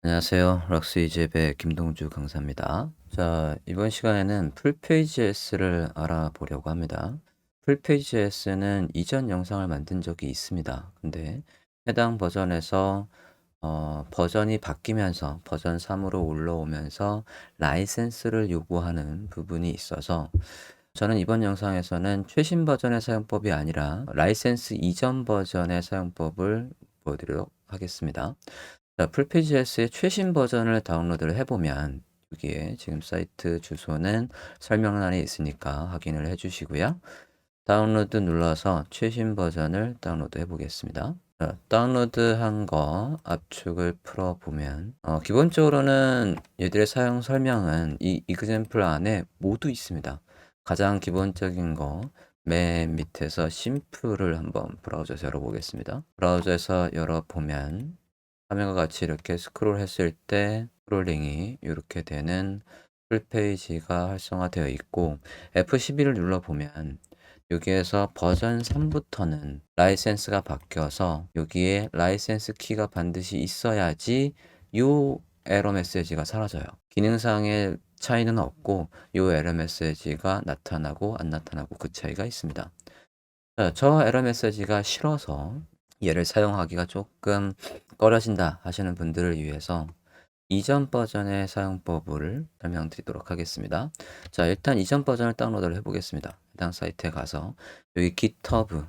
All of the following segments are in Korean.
안녕하세요. 럭스이집의 김동주 강사입니다. 자, 이번 시간에는 풀페이지S를 알아보려고 합니다. 풀페이지S는 이전 영상을 만든 적이 있습니다. 근데 해당 버전에서 버전이 바뀌면서 버전 3으로 올라오면서 라이센스를 요구하는 부분이 있어서 저는 이번 영상에서는 최신 버전의 사용법이 아니라 라이센스 이전 버전의 사용법을 보여드리도록 하겠습니다. 자, 풀페이지S의 최신 버전을 다운로드를 해보면 여기에 지금 사이트 주소는 설명란에 있으니까 확인을 해주시고요. 다운로드 눌러서 최신 버전을 다운로드 해보겠습니다. 자, 다운로드한 거 압축을 풀어보면 기본적으로는 얘들의 사용 설명은 이 example 안에 모두 있습니다. 가장 기본적인 거 맨 밑에서 심플을 한번 브라우저에서 열어보겠습니다. 브라우저에서 열어보면 화면과 같이 이렇게 스크롤 했을 때 스크롤링이 이렇게 되는 풀페이지가 활성화되어 있고 F11을 눌러보면 여기에서 버전 3부터는 라이센스가 바뀌어서 여기에 라이센스 키가 반드시 있어야지 요 에러 메시지가 사라져요. 기능상의 차이는 없고 요 에러 메시지가 나타나고 안 나타나고 그 차이가 있습니다. 자, 저 에러 메시지가 싫어서 얘를 사용하기가 조금 꺼려진다 하시는 분들을 위해서 이전 버전의 사용법을 설명드리도록 하겠습니다. 자, 일단 이전 버전을 다운로드를 해보겠습니다. 해당 사이트에 가서 여기 GitHub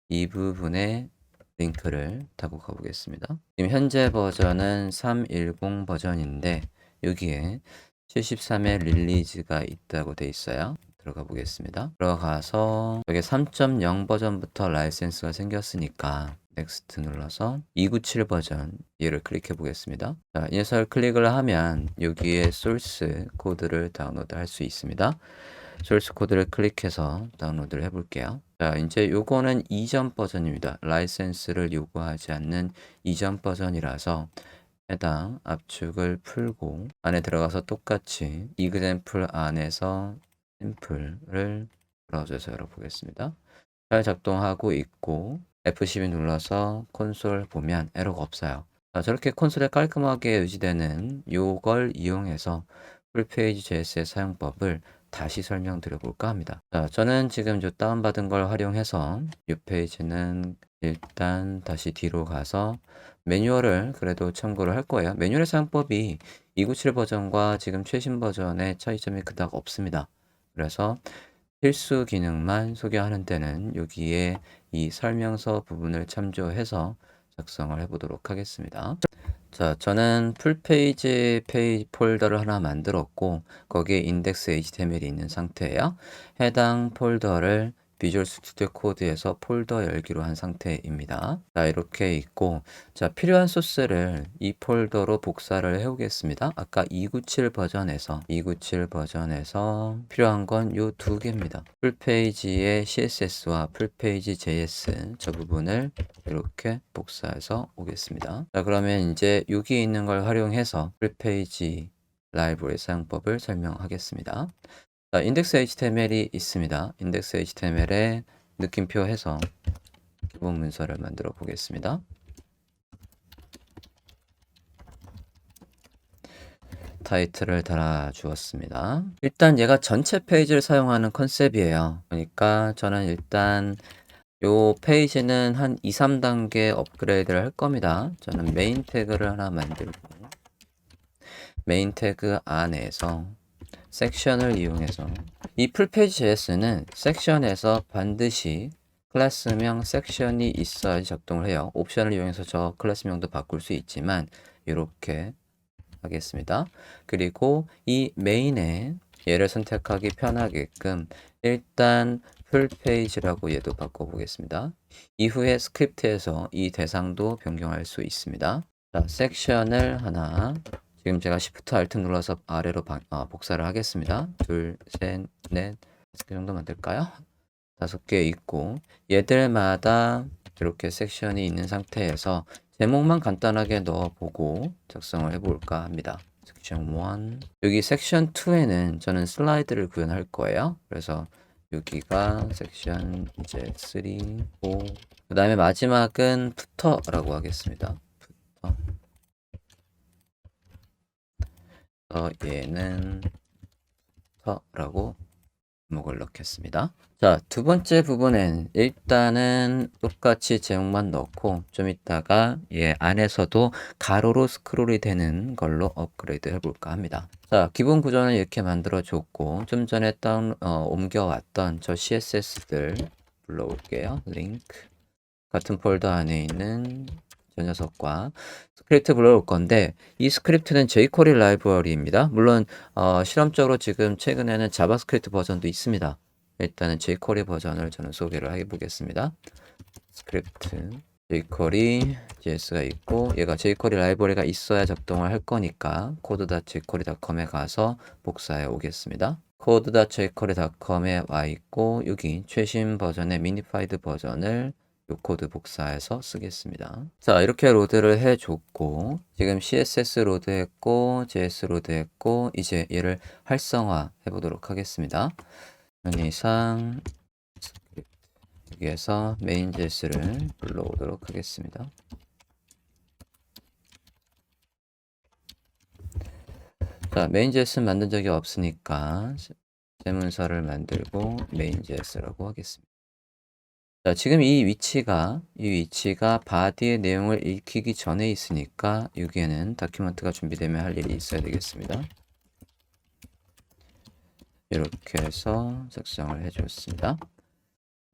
이 부분에 링크를 타고 가보겠습니다. 지금 현재 버전은 3.10 버전인데 여기에 73의 릴리즈가 있다고 돼 있어요. 들어가 보겠습니다. 들어가서 여기 3.0 버전부터 라이센스가 생겼으니까 넥스트 눌러서 297 버전 얘를 클릭해 보겠습니다. 자, 이 녀석을 클릭을 하면 여기에 소스 코드를 다운로드 할 수 있습니다. 소스 코드를 클릭해서 다운로드를 해볼게요. 자, 이제 요거는 이전 버전입니다. 라이센스를 요구하지 않는 이전 버전이라서 해당 압축을 풀고 안에 들어가서 똑같이 example 안에서 샘플을 브라우저에서 열어보겠습니다. 잘 작동하고 있고 F12 눌러서 콘솔 보면 에러가 없어요. 자, 저렇게 콘솔에 깔끔하게 유지되는 요걸 이용해서 풀페이지 JS의 사용법을 다시 설명드려 볼까 합니다. 자, 저는 지금 요 다운받은 걸 활용해서 이 페이지는 일단 다시 뒤로 가서 매뉴얼을 그래도 참고를 할 거예요. 매뉴얼의 사용법이 297 버전과 지금 최신 버전의 차이점이 그닥 없습니다. 그래서 필수 기능만 소개하는 때는 여기에 이 설명서 부분을 참조해서 작성을 해보도록 하겠습니다. 자, 저는 풀페이지 폴더를 하나 만들었고 거기에 인덱스 HTML이 있는 상태예요. 해당 폴더를 비주얼 스튜디오 코드에서 폴더 열기로 한 상태입니다. 자, 이렇게 있고 자, 필요한 소스를 이 폴더로 복사를 해오겠습니다. 아까 297 버전에서 필요한 건 요 두 개입니다. 풀페이지의 CSS와 풀페이지 JS 저 부분을 이렇게 복사해서 오겠습니다. 자, 그러면 이제 여기 있는 걸 활용해서 풀페이지 라이브러리 사용법을 설명하겠습니다. 자, 인덱스 HTML이 있습니다. 인덱스 HTML에 느낌표 해서 기본 문서를 만들어 보겠습니다. 타이틀을 달아 주었습니다. 일단 얘가 전체 페이지를 사용하는 컨셉이에요. 그러니까 저는 일단 요 페이지는 한 2, 3단계 업그레이드를 할 겁니다. 저는 메인 태그를 하나 만들고 메인 태그 안에서 섹션을 이용해서 이 풀페이지 JS는 섹션에서 반드시 클래스명 섹션이 있어야 작동을 해요. 옵션을 이용해서 저 클래스명도 바꿀 수 있지만 이렇게 하겠습니다. 그리고 이 메인에 얘를 선택하기 편하게끔 일단 풀페이지라고 얘도 바꿔보겠습니다. 이후에 스크립트에서 이 대상도 변경할 수 있습니다. 자, 섹션을 하나 지금 제가 Shift Alt 눌러서 아래로 복사를 하겠습니다. 둘, 셋, 넷, 5개 정도 만들까요? 5개 있고 얘들마다 이렇게 섹션이 있는 상태에서 제목만 간단하게 넣어보고 작성을 해볼까 합니다. 섹션 1 여기 섹션 2에는 저는 슬라이드를 구현할 거예요. 그래서 여기가 섹션 이제 3, 4, 그 다음에 마지막은 푸터라고 하겠습니다. 푸터. 얘는 터라고 목을 넣겠습니다. 자, 두 번째 부분은 일단은 똑같이 제목만 넣고 좀 이따가 얘 안에서도 가로로 스크롤이 되는 걸로 업그레이드 해볼까 합니다. 자, 기본 구조는 이렇게 만들어 줬고 좀 전에 옮겨왔던 저 CSS들 불러올게요. 링크 같은 폴더 안에 있는 저 녀석과 스크립트 불러올 건데 이 스크립트는 jQuery 라이브러리입니다. 물론 실험적으로 지금 최근에는 자바스크립트 버전도 있습니다. 일단은 jQuery 버전을 저는 소개를 해보겠습니다. 스크립트 jQuery JS가 있고 얘가 jQuery 라이브러리가 있어야 작동을 할 거니까 code.jquery.com에 가서 복사해 오겠습니다. code.jquery.com에 와 있고 여기 최신 버전의 미니파이드 버전을 요 코드 복사해서 쓰겠습니다. 자, 이렇게 로드를 해줬고 지금 CSS 로드 했고 JS 로드 했고 이제 얘를 활성화 해보도록 하겠습니다. 편의상 여기에서 main.js를 불러오도록 하겠습니다. 자, main.js 만든 적이 없으니까 제 문서를 만들고 main.js라고 하겠습니다. 자, 지금 이 위치가 바디의 내용을 읽히기 전에 있으니까 여기에는 다큐멘트가 준비되면 할 일이 있어야 되겠습니다. 이렇게 해서 작성을 해줬습니다.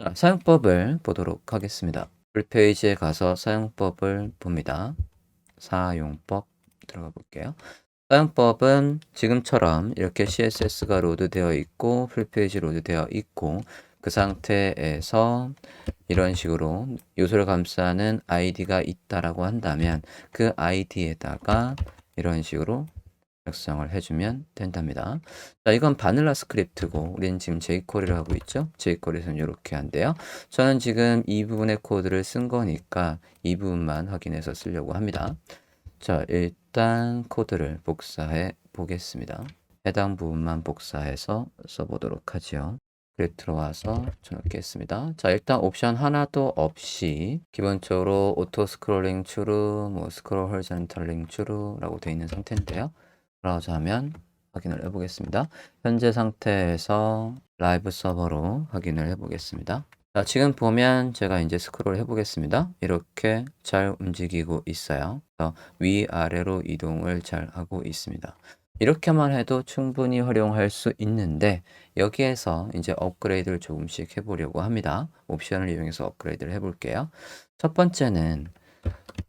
자, 사용법을 보도록 하겠습니다. 풀페이지에 가서 사용법을 봅니다. 사용법 들어가 볼게요. 사용법은 지금처럼 이렇게 CSS가 로드되어 있고 풀페이지 로드되어 있고 그 상태에서 이런 식으로 요소를 감싸는 id가 있다라고 한다면 그 id에다가 이런 식으로 작성을 해주면 된답니다. 자, 이건 바닐라 스크립트고 우리는 지금 jQuery를 하고 있죠. jQuery에서는 이렇게 한대요. 저는 지금 이 부분의 코드를 쓴 거니까 이 부분만 확인해서 쓰려고 합니다. 자, 일단 코드를 복사해 보겠습니다. 해당 부분만 복사해서 써보도록 하죠. 그리고 들어와서 쳐넣겠습니다. 자, 일단 옵션 하나도 없이 기본적으로 오토 스크롤링 true, 스크롤 horizontal링 true라고 되어 있는 상태인데요. 브라우저 하면 확인을 해보겠습니다. 현재 상태에서 라이브 서버로 확인을 해보겠습니다. 자, 지금 보면 제가 이제 스크롤 해보겠습니다. 이렇게 잘 움직이고 있어요. 위아래로 이동을 잘 하고 있습니다. 이렇게만 해도 충분히 활용할 수 있는데 여기에서 이제 업그레이드를 조금씩 해보려고 합니다. 옵션을 이용해서 업그레이드를 해볼게요. 첫 번째는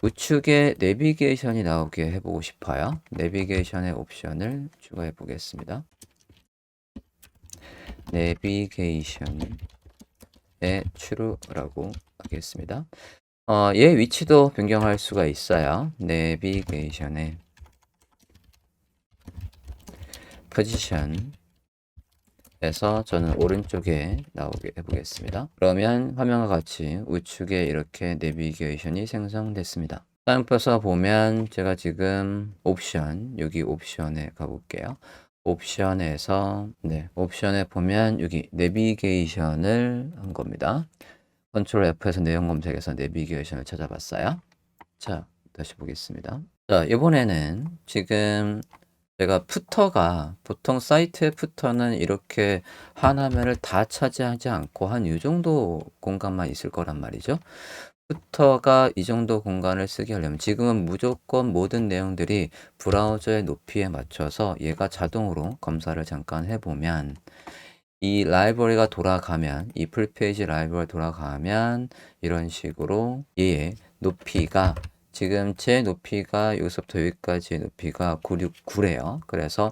우측에 내비게이션이 나오게 해보고 싶어요. 내비게이션의 옵션을 추가해 보겠습니다. 내비게이션의 true라고 하겠습니다. 얘 위치도 변경할 수가 있어요. 내비게이션의 포지션 에서 저는 오른쪽에 나오게 해보겠습니다. 그러면 화면과 같이 우측에 이렇게 내비게이션이 생성됐습니다. 사용법에서 보면 제가 지금 옵션, 여기 옵션에 가볼게요. 옵션에서, 옵션에 보면 여기 내비게이션을 한 겁니다. 컨트롤 F에서 내용 검색에서 내비게이션을 찾아봤어요. 자, 다시 보겠습니다. 자, 이번에는 지금 제가 푸터가 보통 사이트의 푸터는 이렇게 한 화면을 다 차지하지 않고 한 이 정도 공간만 있을 거란 말이죠. 푸터가 이 정도 공간을 쓰게 하려면 지금은 무조건 모든 내용들이 브라우저의 높이에 맞춰서 얘가 자동으로 검사를 잠깐 해보면 이 라이브러리가 돌아가면 이 풀페이지 라이브러리 돌아가면 이런 식으로 얘의 높이가 지금 제 높이가 여기서부터 여기까지의 높이가 969래요. 그래서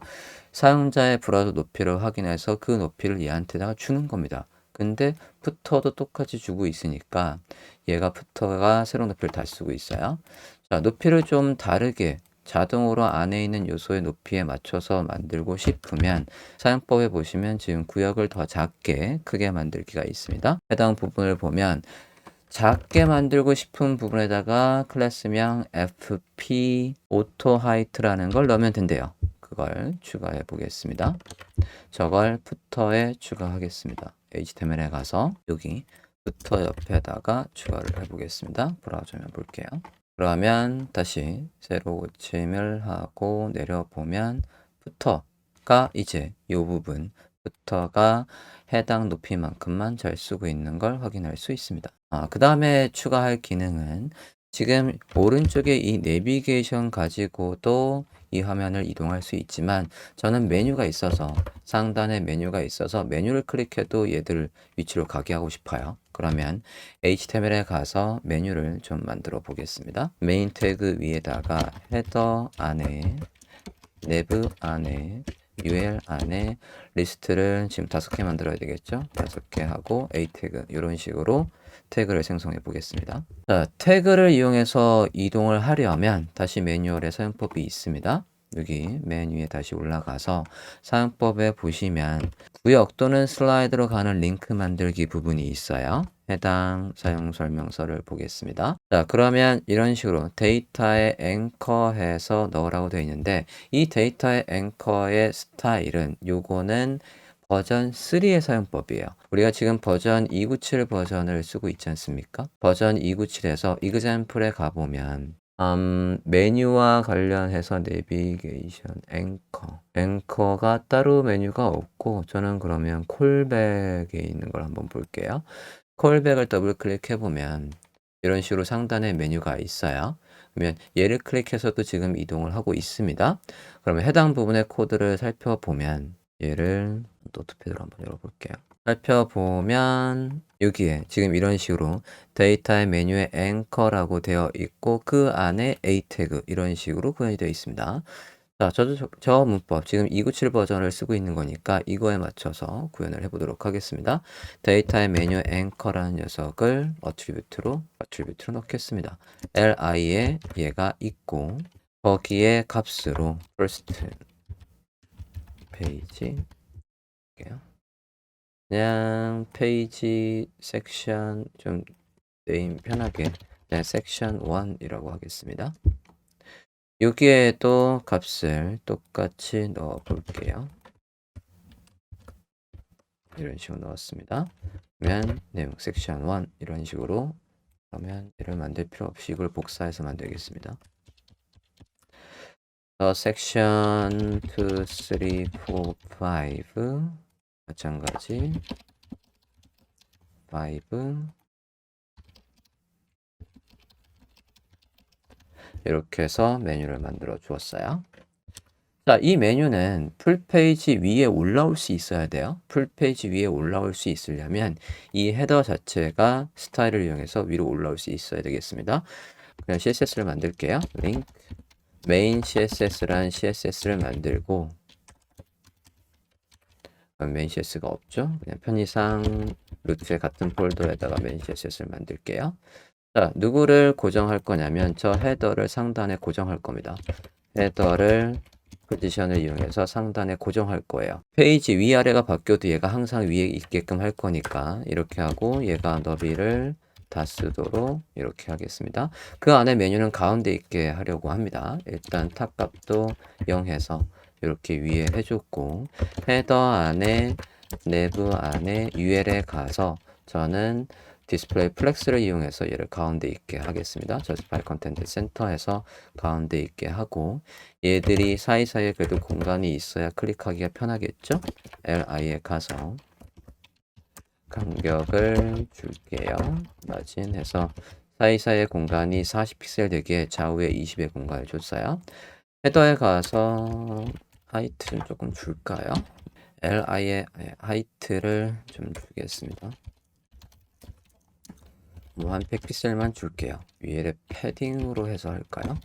사용자의 브라우저 높이를 확인해서 그 높이를 얘한테다가 주는 겁니다. 근데 푸터도 똑같이 주고 있으니까 얘가 푸터가 새로운 높이를 다 쓰고 있어요. 자, 높이를 좀 다르게 자동으로 안에 있는 요소의 높이에 맞춰서 만들고 싶으면 사용법에 보시면 지금 구역을 더 작게 크게 만들기가 있습니다. 해당 부분을 보면 작게 만들고 싶은 부분에다가 클래스명 fp auto height라는 걸 넣으면 된대요. 그걸 추가해 보겠습니다. 저걸 푸터에 추가하겠습니다. HTML에 가서 여기 푸터 옆에다가 추가를 해 보겠습니다. 브라우저면 볼게요. 그러면 다시 새로 고침을 하고 내려보면 부터가 이제 이 부분부터가 해당 높이만큼만 잘 쓰고 있는 걸 확인할 수 있습니다. 그 다음에 추가할 기능은 지금 오른쪽에 이 내비게이션 가지고도 이 화면을 이동할 수 있지만 저는 메뉴가 있어서 상단에 메뉴가 있어서 메뉴를 클릭해도 얘들 위치로 가게 하고 싶어요. 그러면 HTML에 가서 메뉴를 좀 만들어 보겠습니다. 메인 태그 위에다가 헤더 안에 내부 안에 UL 안에 리스트를 지금 5개 만들어야 되겠죠? 5개 하고 A 태그 이런 식으로 태그를 생성해 보겠습니다. 자, 태그를 이용해서 이동을 하려면 다시 매뉴얼에 사용법이 있습니다. 여기 메뉴에 다시 올라가서 사용법에 보시면 구역 또는 슬라이드로 가는 링크 만들기 부분이 있어요. 해당 사용 설명서를 보겠습니다. 자, 그러면 이런 식으로 데이터에 앵커해서 넣으라고 되어 있는데 이 데이터의 앵커의 스타일은 요거는 버전 3의 사용법이에요. 우리가 지금 버전 297 버전을 쓰고 있지 않습니까? 버전 297에서 example에 가보면 메뉴와 관련해서 내비게이션 앵커가 따로 메뉴가 없고 저는 그러면 콜백에 있는 걸 한번 볼게요. 콜백을 더블 클릭해 보면 이런 식으로 상단에 메뉴가 있어요. 그러면 얘를 클릭해서도 지금 이동을 하고 있습니다. 그러면 해당 부분의 코드를 살펴보면 얘를 노트패드로 한번 열어볼게요. 살펴보면 여기에 지금 이런 식으로 데이터의 메뉴에 앵커라고 되어 있고 그 안에 A 태그 이런 식으로 구현이 되어 있습니다. 자, 저 문법 지금 297 버전을 쓰고 있는 거니까 이거에 맞춰서 구현을 해보도록 하겠습니다. 데이터의 메뉴 앵커라는 녀석을 어트리뷰트로 넣겠습니다. li에 얘가 있고 거기에 값으로 first 페이지 그냥 페이지 섹션 좀 네임 편하게 그냥 섹션 1이라고 하겠습니다. 여기에도 값을 똑같이 넣어 볼게요. 이런 식으로 넣었습니다. 그러면 내용 섹션 1 이런 식으로 그러면 얘를 만들 필요 없이 이걸 복사해서 만들겠습니다. 섹션 2, 3, 4, 5 마찬가지 5 이렇게 해서 메뉴를 만들어 주었어요. 자, 이 메뉴는 풀페이지 위에 올라올 수 있어야 돼요. 풀페이지 위에 올라올 수 있으려면 이 헤더 자체가 스타일을 이용해서 위로 올라올 수 있어야 되겠습니다. 그냥 CSS를 만들게요. 링크 메인 CSS란 CSS를 만들고 메인 CSS가 없죠. 그냥 편의상 루트의 같은 폴더에다가 메인 CSS를 만들게요. 자, 누구를 고정할 거냐면 저 헤더를 상단에 고정할 겁니다. 헤더를 포지션을 이용해서 상단에 고정할 거예요. 페이지 위아래가 바뀌어도 얘가 항상 위에 있게끔 할 거니까 이렇게 하고 얘가 너비를 다 쓰도록 이렇게 하겠습니다. 그 안에 메뉴는 가운데 있게 하려고 합니다. 일단 탑 값도 0 해서 이렇게 위에 해줬고 헤더 안에 내부 안에 UL에 가서 저는 디스플레이 플렉스를 이용해서 얘를 가운데 있게 하겠습니다. 저스파일 컨텐트 센터에서 가운데 있게 하고 얘들이 사이사이에 그래도 공간이 있어야 클릭하기가 편하겠죠? li에 가서 간격을 줄게요. 마진 해서 사이사이에 공간이 40픽셀 되게 좌우에 20의 공간을 줬어요. 헤더에 가서 하이트 좀 조금 줄까요? li의 하이트를 좀 주겠습니다. 뭐 한 100픽셀만 줄게요. 위에 패딩으로 해서 할까요?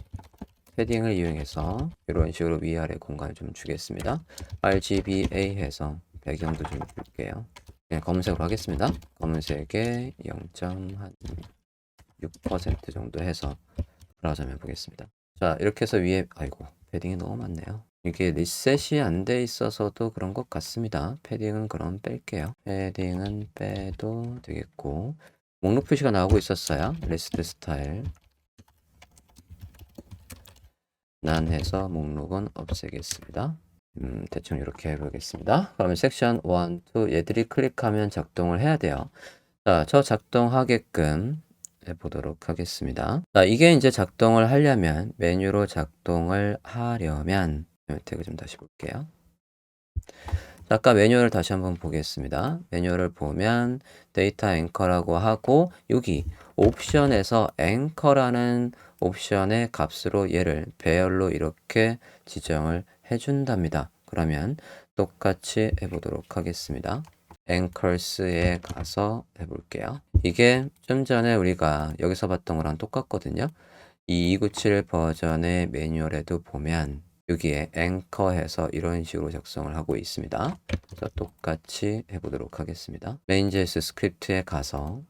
패딩을 이용해서 이런 식으로 위아래 공간을 좀 주겠습니다. RGBA 해서 배경도 좀 줄게요. 그냥 검은색으로 하겠습니다. 검은색에 0.6% 정도 해서 브라우저 해보겠습니다. 자, 이렇게 해서 위에 아이고 패딩이 너무 많네요. 이게 리셋이 안 돼 있어서도 그런 것 같습니다. 패딩은 그럼 뺄게요. 패딩은 빼도 되겠고 목록 표시가 나오고 있었어요. 리스트 스타일 난 해서 목록은 없애겠습니다. 대충 이렇게 해보겠습니다. 그러면 섹션 1, 2 얘들이 클릭하면 작동을 해야 돼요. 자, 저 작동하게끔 해보도록 하겠습니다. 자, 이게 이제 작동을 하려면 메뉴로 작동을 하려면 태그 좀 다시 볼게요. 아까 매뉴얼을 다시 한번 보겠습니다. 매뉴얼을 보면 데이터 앵커라고 하고 여기 옵션에서 앵커라는 옵션의 값으로 얘를 배열로 이렇게 지정을 해준답니다. 그러면 똑같이 해보도록 하겠습니다. 앵커스에 가서 해볼게요. 이게 좀 전에 우리가 여기서 봤던 거랑 똑같거든요. 이 297 버전의 매뉴얼에도 보면 여기에 앵커해서 이런 식으로 작성을 하고 있습니다. 그래서 똑같이 해보도록 하겠습니다. main.js 스크립트에 가서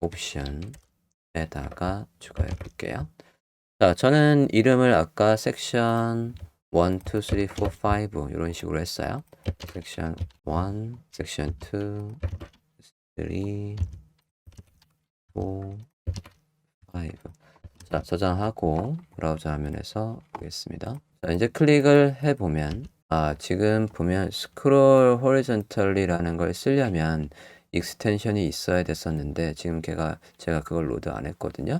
옵션에다가 추가해 볼게요. 자, 저는 이름을 아까 섹션 1, 2, 3, 4, 5 이런 식으로 했어요. 섹션 1, 섹션 2, 3, 4, 5. 자, 저장하고 브라우저 화면에서 보겠습니다. 자, 이제 클릭을 해보면 지금 보면 스크롤 호리존털리라는 걸 쓰려면 익스텐션이 있어야 됐었는데 지금 제가 그걸 로드 안 했거든요.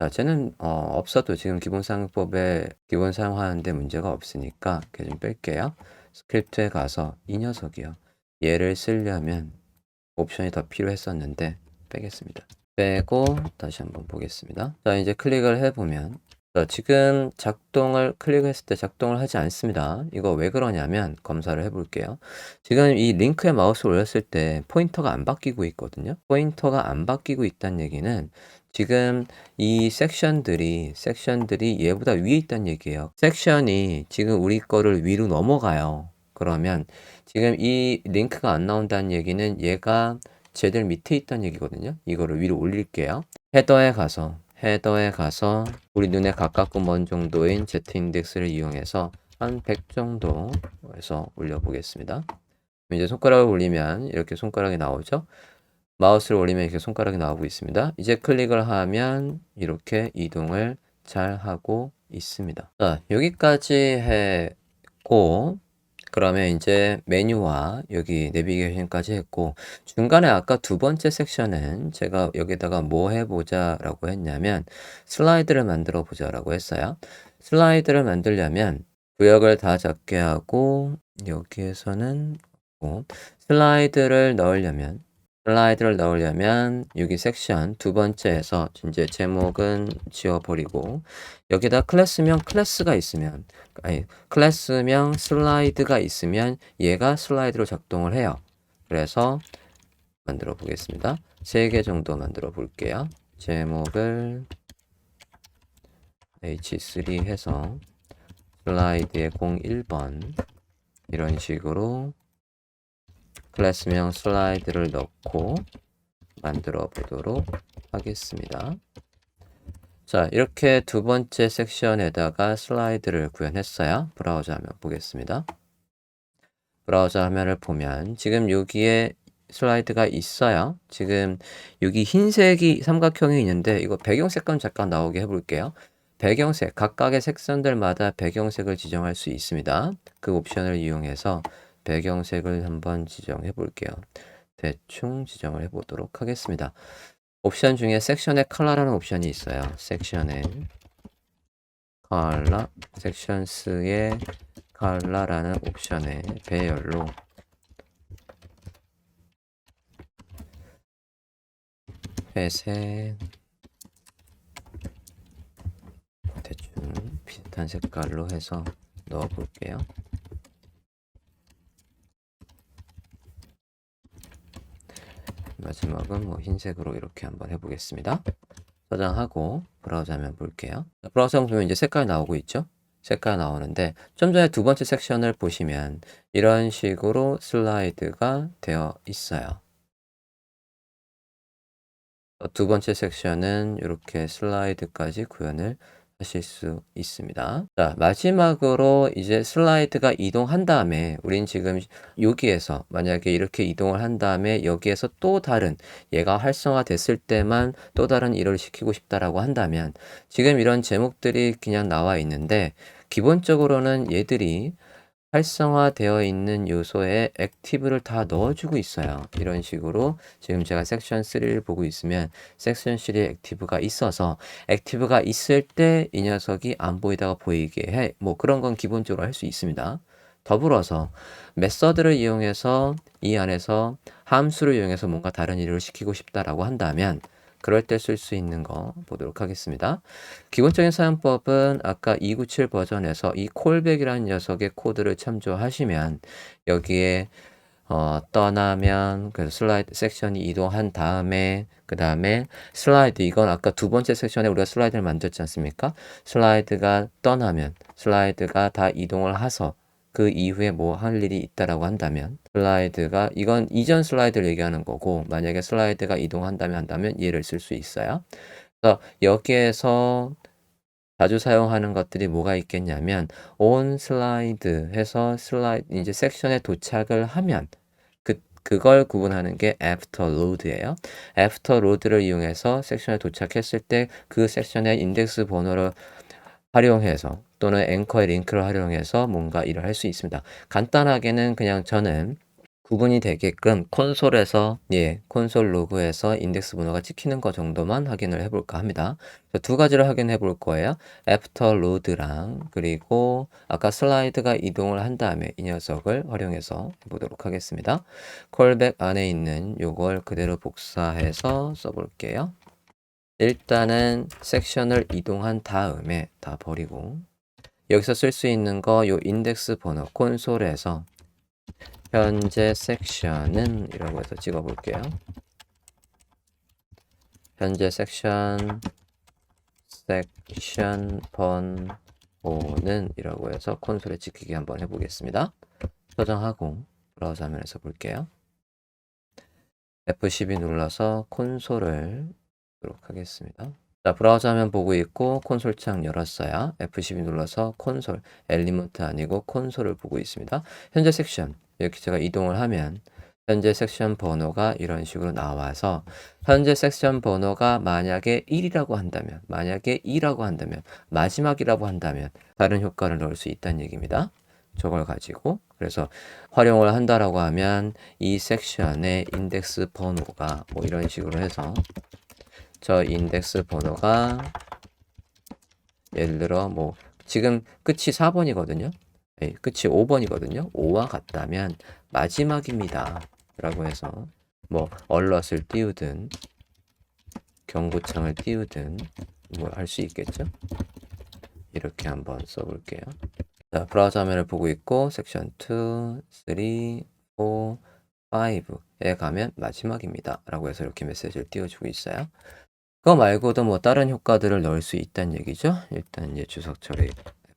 자, 쟤는 없어도 지금 기본 사용법에 기본 사용하는데 문제가 없으니까 이렇게 좀 뺄게요. 스크립트에 가서 이 녀석이요. 얘를 쓰려면 옵션이 더 필요했었는데 빼겠습니다. 빼고 다시 한번 보겠습니다. 자, 이제 클릭을 해보면 자, 지금 클릭했을 때 작동을 하지 않습니다. 이거 왜 그러냐면 검사를 해볼게요. 지금 이 링크에 마우스를 올렸을 때 포인터가 안 바뀌고 있거든요. 포인터가 안 바뀌고 있다는 얘기는 지금 이 섹션들이 얘보다 위에 있다는 얘기예요. 섹션이 지금 우리 거를 위로 넘어가요. 그러면 지금 이 링크가 안 나온다는 얘기는 얘가 쟤들 밑에 있다는 얘기거든요. 이거를 위로 올릴게요. 헤더에 가서 우리 눈에 가깝고 먼 정도인 Z 인덱스를 이용해서 한 100 정도 해서 올려보겠습니다. 이제 손가락을 올리면 이렇게 손가락이 나오죠. 마우스를 올리면 이렇게 손가락이 나오고 있습니다. 이제 클릭을 하면 이렇게 이동을 잘 하고 있습니다. 자, 여기까지 했고 그러면 이제 메뉴와 여기 내비게이션까지 했고 중간에 아까 두 번째 섹션은 제가 여기다가 뭐 해보자 라고 했냐면 슬라이드를 만들어 보자 라고 했어요. 슬라이드를 만들려면 구역을 다 잡게 하고 여기에서는 슬라이드를 넣으려면 여기 섹션 두 번째에서 이제 제목은 지워버리고 여기다 클래스명 슬라이드가 있으면 얘가 슬라이드로 작동을 해요. 그래서 만들어 보겠습니다. 3개 정도 만들어 볼게요. 제목을 h3 해서 슬라이드에 01번 이런 식으로 클래스명 슬라이드를 넣고 만들어 보도록 하겠습니다. 자, 이렇게 두 번째 섹션에다가 슬라이드를 구현했어요. 브라우저 화면 보겠습니다. 브라우저 화면을 보면 지금 여기에 슬라이드가 있어요. 지금 여기 흰색이 삼각형이 있는데 이거 배경색감 잠깐 나오게 해볼게요. 배경색, 각각의 섹션들마다 배경색을 지정할 수 있습니다. 그 옵션을 이용해서 배경색을 한번 지정해 볼게요. 대충 지정을 해 보도록 하겠습니다. 옵션 중에 섹션의 컬러라는 옵션이 있어요. 섹션의 컬러, 섹션스의 컬러라는 옵션의 배열로 회색 대충 비슷한 색깔로 해서 넣어 볼게요. 마지막은 뭐 흰색으로 이렇게 한번 해보겠습니다. 저장하고 브라우저 화면 볼게요. 브라우저 화면 보면 이제 색깔 나오고 있죠? 색깔 나오는데 좀 전에 두 번째 섹션을 보시면 이런 식으로 슬라이드가 되어 있어요. 두 번째 섹션은 이렇게 슬라이드까지 구현을 하실 수 있습니다. 자, 마지막으로 이제 슬라이드가 이동한 다음에 우린 지금 여기에서 만약에 이렇게 이동을 한 다음에 여기에서 또 다른 얘가 활성화됐을 때만 또 다른 일을 시키고 싶다라고 한다면 지금 이런 제목들이 그냥 나와 있는데 기본적으로는 얘들이 활성화되어 있는 요소에 액티브를 다 넣어주고 있어요. 이런 식으로 지금 제가 섹션 3를 보고 있으면 섹션 3에 액티브가 있어서 액티브가 있을 때 이 녀석이 안 보이다가 보이게 해. 뭐 그런 건 기본적으로 할 수 있습니다. 더불어서 메서드를 이용해서 이 안에서 함수를 이용해서 뭔가 다른 일을 시키고 싶다라고 한다면 그럴 때 쓸 수 있는 거 보도록 하겠습니다. 기본적인 사용법은 아까 297 버전에서 이 콜백이라는 녀석의 코드를 참조하시면 여기에 떠나면 그래서 슬라이드 섹션이 이동한 다음에 그 다음에 슬라이드 이건 아까 두 번째 섹션에 우리가 슬라이드를 만들었지 않습니까? 슬라이드가 떠나면 슬라이드가 다 이동을 해서 그 이후에 뭐 할 일이 있다라고 한다면 슬라이드가 이건 이전 슬라이드를 얘기하는 거고 만약에 슬라이드가 이동한다면 얘를 쓸 수 있어요. 그래서 여기에서 자주 사용하는 것들이 뭐가 있겠냐면 on 슬라이드 해서 슬라이드 이제 섹션에 도착을 하면 그걸 구분하는 게 after load예요. after load를 이용해서 섹션에 도착했을 때 그 섹션의 인덱스 번호를 활용해서 또는 앵커의 링크를 활용해서 뭔가 일을 할 수 있습니다. 간단하게는 그냥 저는 구분이 되게끔 콘솔에서 콘솔 로그에서 인덱스 번호가 찍히는 거 정도만 확인을 해볼까 합니다. 두 가지를 확인해 볼 거예요. 애프터 로드랑 그리고 아까 슬라이드가 이동을 한 다음에 이 녀석을 활용해서 해보도록 하겠습니다. 콜백 안에 있는 요걸 그대로 복사해서 써볼게요. 일단은 섹션을 이동한 다음에 다 버리고 여기서 쓸 수 있는 거 요 인덱스 번호 콘솔에서 현재 섹션은 이라고 해서 찍어 볼게요. 현재 섹션 번호는 이라고 해서 콘솔에 찍히게 한번 해보겠습니다. 저장하고 브라우저 화면에서 볼게요. F12 눌러서 콘솔을 보도록 하겠습니다. 자, 브라우저 화면 보고 있고 콘솔 창 열었어요. F12 눌러서 콘솔, 엘리먼트 아니고 콘솔을 보고 있습니다. 현재 섹션 이렇게 제가 이동을 하면 현재 섹션 번호가 이런 식으로 나와서 현재 섹션 번호가 만약에 1이라고 한다면 만약에 2라고 한다면 마지막이라고 한다면 다른 효과를 넣을 수 있다는 얘기입니다. 저걸 가지고 그래서 활용을 한다라고 하면 이 섹션의 인덱스 번호가 뭐 이런 식으로 해서 저 인덱스 번호가 예를 들어 뭐 지금 끝이 4번이거든요. 끝이 5번이거든요. 5와 같다면 마지막입니다. 라고 해서 뭐 얼럿을 띄우든 경고창을 띄우든 뭐 할 수 있겠죠. 이렇게 한번 써볼게요. 자, 브라우저 화면을 보고 있고 섹션 2, 3, 4, 5에 가면 마지막입니다. 라고 해서 이렇게 메시지를 띄워주고 있어요. 그거 말고도 뭐 다른 효과들을 넣을 수 있다는 얘기죠. 일단 이제 주석 처리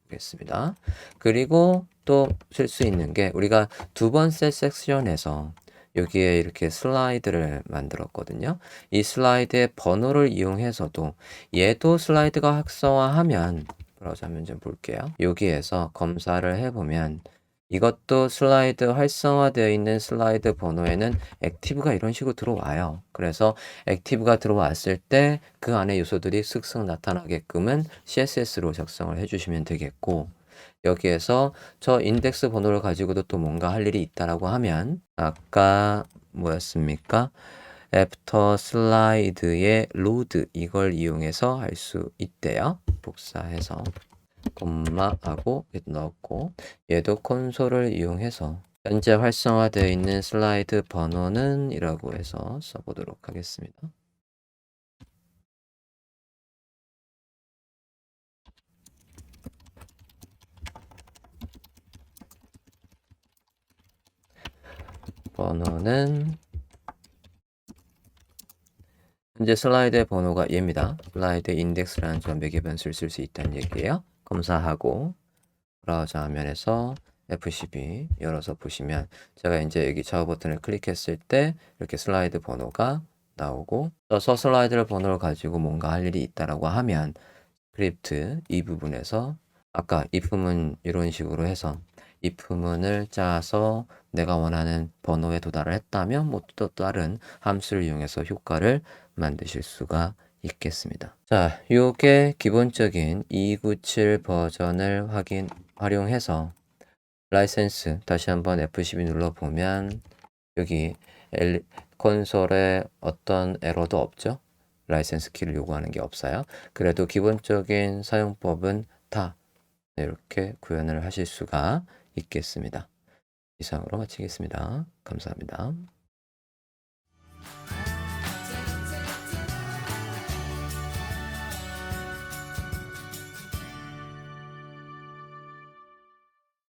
해보겠습니다. 그리고 또 쓸 수 있는 게 우리가 두 번째 섹션에서 여기에 이렇게 슬라이드를 만들었거든요. 이 슬라이드의 번호를 이용해서도 얘도 슬라이드가 활성화하면 브라우저 화면 좀 볼게요. 여기에서 검사를 해보면 이것도 슬라이드 활성화되어 있는 슬라이드 번호에는 액티브가 이런 식으로 들어와요. 그래서 액티브가 들어왔을 때 그 안에 요소들이 슥슥 나타나게끔은 CSS로 작성을 해주시면 되겠고 여기에서 저 인덱스 번호를 가지고도 또 뭔가 할 일이 있다라고 하면 아까 뭐였습니까? 애프터 슬라이드의 로드 이걸 이용해서 할 수 있대요. 복사해서 콤마하고 넣었고 얘도 콘솔을 이용해서 현재 활성화되어 있는 슬라이드 번호는 이라고 해서 써보도록 하겠습니다. 번호는 현재 슬라이드의 번호가 얘입니다. 슬라이드 인덱스라는 저 매개 변수를 쓸 수 있다는 얘기예요. 검사하고 브라우저 화면에서 F12 열어서 보시면 제가 이제 여기 좌우 버튼을 클릭했을 때 이렇게 슬라이드 번호가 나오고 서 슬라이드 번호를 가지고 뭔가 할 일이 있다라고 하면 스크립트 이 부분에서 아까 if문 이런 식으로 해서 if문을 짜서 내가 원하는 번호에 도달을 했다면 뭐 또 다른 함수를 이용해서 효과를 만드실 수가 있겠습니다. 자, 요게 기본적인 297 버전을 활용해서 라이센스 다시 한번 F12 눌러보면 여기 콘솔에 어떤 에러도 없죠? 라이센스 키를 요구하는 게 없어요. 그래도 기본적인 사용법은 다 이렇게 구현을 하실 수가 있겠습니다. 이상으로 마치겠습니다. 감사합니다.